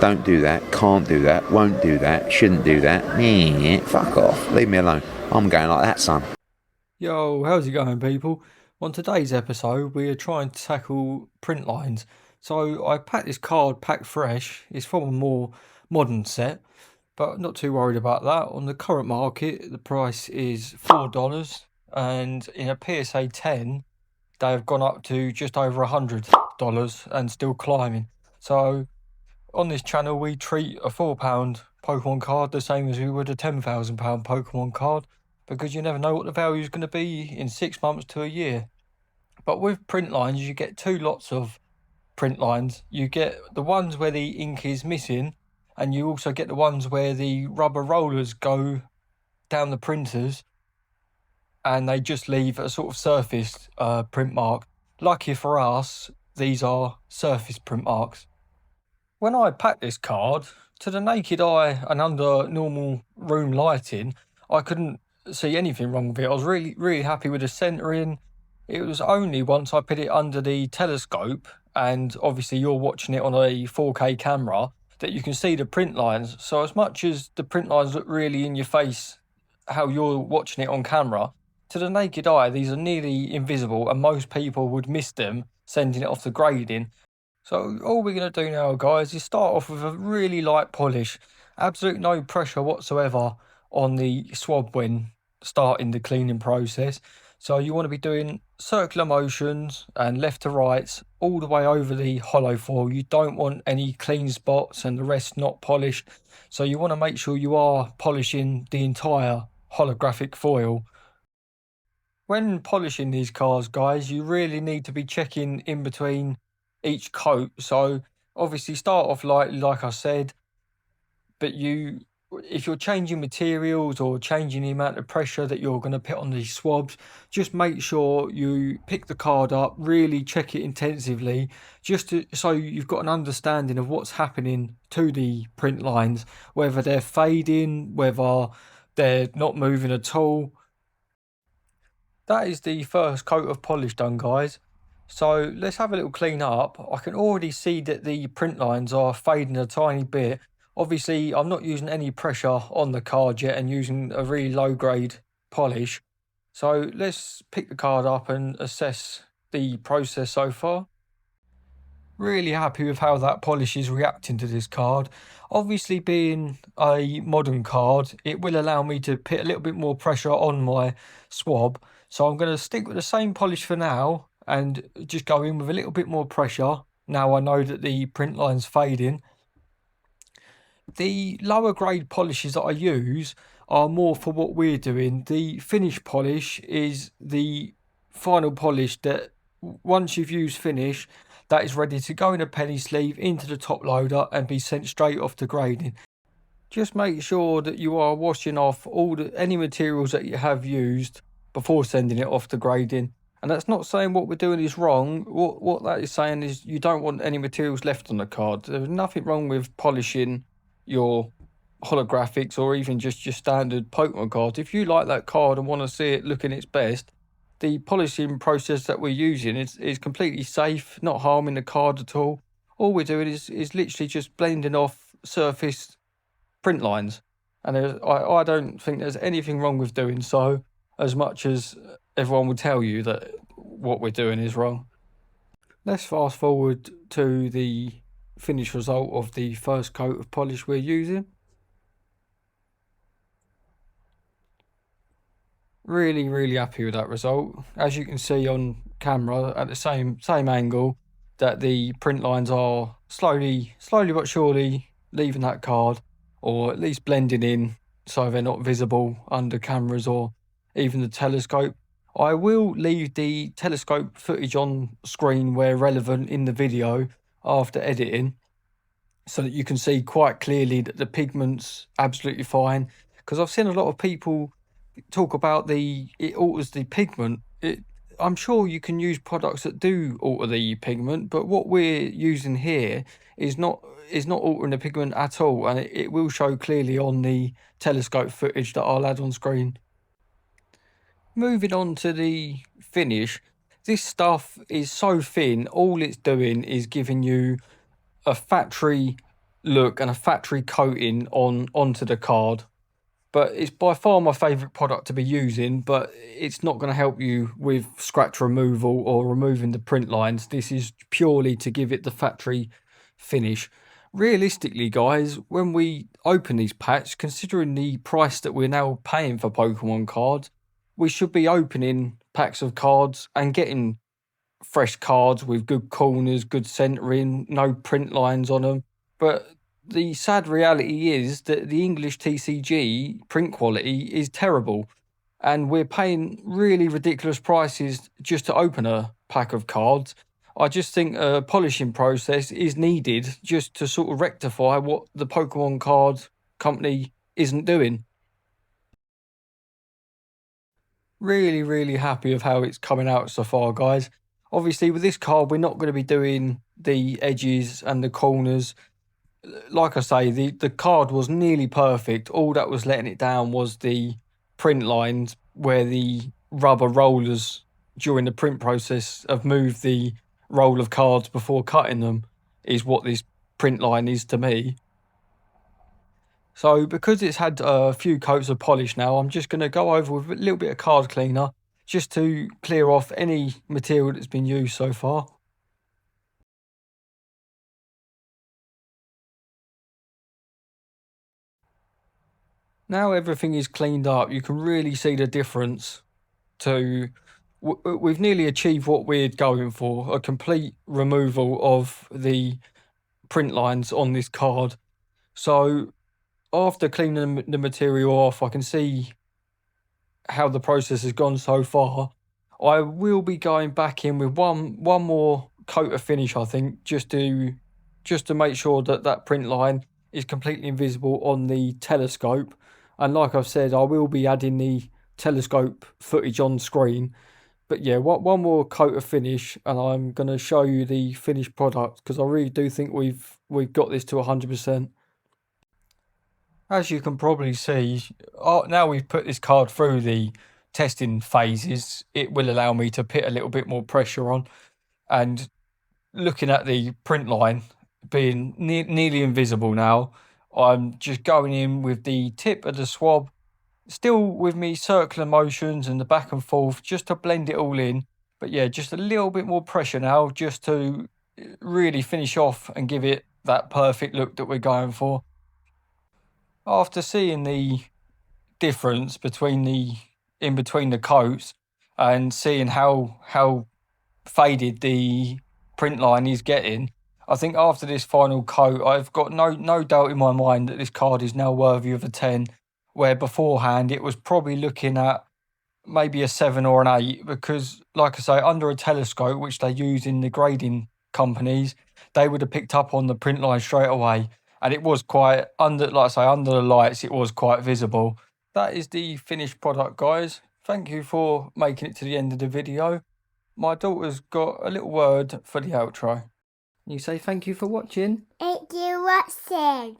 don't do that, can't do that, won't do that, shouldn't do that. Fuck off, leave me alone. I'm going like that, son. Yo, how's it going, people? On today's episode, we are trying to tackle print lines. So I packed this card packed fresh. It's from a more modern set, but not too worried about that. On the current market, the price is $4, and in a PSA 10, they have gone up to just over $100 and still climbing. So on this channel, we treat a £4 Pokemon card the same as we would a £10,000 Pokemon card, because you never know what the value is going to be in 6 months to a year. But with print lines, you get two lots of print lines. You get the ones where the ink is missing, and you also get the ones where the rubber rollers go down the printers and they just leave a sort of surface print mark. Lucky for us, these are surface print marks. When I packed this card, to the naked eye and under normal room lighting, I couldn't see anything wrong with it. I was really happy with the centering. It was only once I put it under the telescope, and obviously you're watching it on a 4K camera, that you can see the print lines. So as much as the print lines look really in your face, how you're watching it on camera, to the naked eye, these are nearly invisible, and most people would miss them sending it off to grading. So all we're going to do now, guys, is start off with a really light polish. Absolute no pressure whatsoever on the swab when starting the cleaning process. So you want to be doing circular motions and left to right all the way over the hollow foil. You don't want any clean spots and the rest not polished. So you want to make sure you are polishing the entire holographic foil. When polishing these cars, guys, you really need to be checking in between each coat. So obviously start off lightly, like I said, but if you're changing materials or changing the amount of pressure that you're going to put on these swabs, just make sure you pick the card up, really check it intensively, so you've got an understanding of what's happening to the print lines, whether they're fading, whether they're not moving at all. That is the first coat of polish done, guys. So let's have a little clean up. I can already see that the print lines are fading a tiny bit. Obviously, I'm not using any pressure on the card yet and using a really low grade polish. So let's pick the card up and assess the process so far. Really happy with how that polish is reacting to this card. Obviously, being a modern card, it will allow me to put a little bit more pressure on my swab. So I'm going to stick with the same polish for now and just go in with a little bit more pressure. Now I know that the print line's fading. The lower grade polishes that I use are more for what we're doing. The finish polish is the final polish that once you've used finish, that is ready to go in a penny sleeve into the top loader and be sent straight off to grading. Just make sure that you are washing off any materials that you have used before sending it off to grading. And that's not saying what we're doing is wrong. What that is saying is you don't want any materials left on the card. There's nothing wrong with polishing your holographics or even just your standard Pokemon cards. If you like that card and want to see it looking its best, the polishing process that we're using is completely safe, not harming the card at all. All we're doing is literally just blending off surface print lines. And I don't think there's anything wrong with doing so, as much as everyone will tell you that what we're doing is wrong. Let's fast forward to the finished result of the first coat of polish we're using. Really happy with that result. As you can see on camera at the same angle, that the print lines are slowly but surely leaving that card, or at least blending in so they're not visible under cameras or even the telescope. I will leave the telescope footage on screen where relevant in the video after editing, so that you can see quite clearly that the pigment's absolutely fine. Because I've seen a lot of people talk about it alters the pigment. I'm sure you can use products that do alter the pigment, but what we're using here is not altering the pigment at all, and it will show clearly on the telescope footage that I'll add on screen. Moving on to the finish, this stuff is so thin, all it's doing is giving you a factory look and a factory coating onto the card. But it's by far my favourite product to be using, but it's not going to help you with scratch removal or removing the print lines. This is purely to give it the factory finish. Realistically, guys, when we open these packs, considering the price that we're now paying for Pokemon cards, we should be opening packs of cards and getting fresh cards with good corners, good centering, no print lines on them. But the sad reality is that the English TCG print quality is terrible, and we're paying really ridiculous prices just to open a pack of cards. I just think a polishing process is needed just to sort of rectify what the Pokemon card company isn't doing. Really happy with how it's coming out so far, guys. Obviously, with this card, we're not going to be doing the edges and the corners. Like I say, the card was nearly perfect. All that was letting it down was the print lines where the rubber rollers during the print process have moved the roll of cards before cutting them, is what this print line is to me. So because it's had a few coats of polish now, I'm just going to go over with a little bit of card cleaner just to clear off any material that's been used so far. Now everything is cleaned up, you can really see the difference to... We've nearly achieved what we're going for, a complete removal of the print lines on this card. So after cleaning the material off, I can see how the process has gone so far. I will be going back in with one more coat of finish, I think, just to make sure that that print line is completely invisible on the telescope. And like I've said, I will be adding the telescope footage on screen. But yeah, one more coat of finish, and I'm going to show you the finished product because I really do think we've got this to 100%. As you can probably see, now we've put this card through the testing phases, it will allow me to put a little bit more pressure on. And looking at the print line being nearly invisible now, I'm just going in with the tip of the swab, still with me circular motions and the back and forth just to blend it all in. But yeah, just a little bit more pressure now just to really finish off and give it that perfect look that we're going for. After seeing the difference between the coats and seeing how faded the print line is getting, I think after this final coat, I've got no doubt in my mind that this card is now worthy of a 10, where beforehand it was probably looking at maybe a 7 or an 8, because like I say, under a telescope, which they use in the grading companies, they would have picked up on the print line straight away. And it was quite under, like I say, under the lights, it was quite visible. That is the finished product, guys. Thank you for making it to the end of the video. My daughter's got a little word for the outro. You say thank you for watching. Thank you for watching.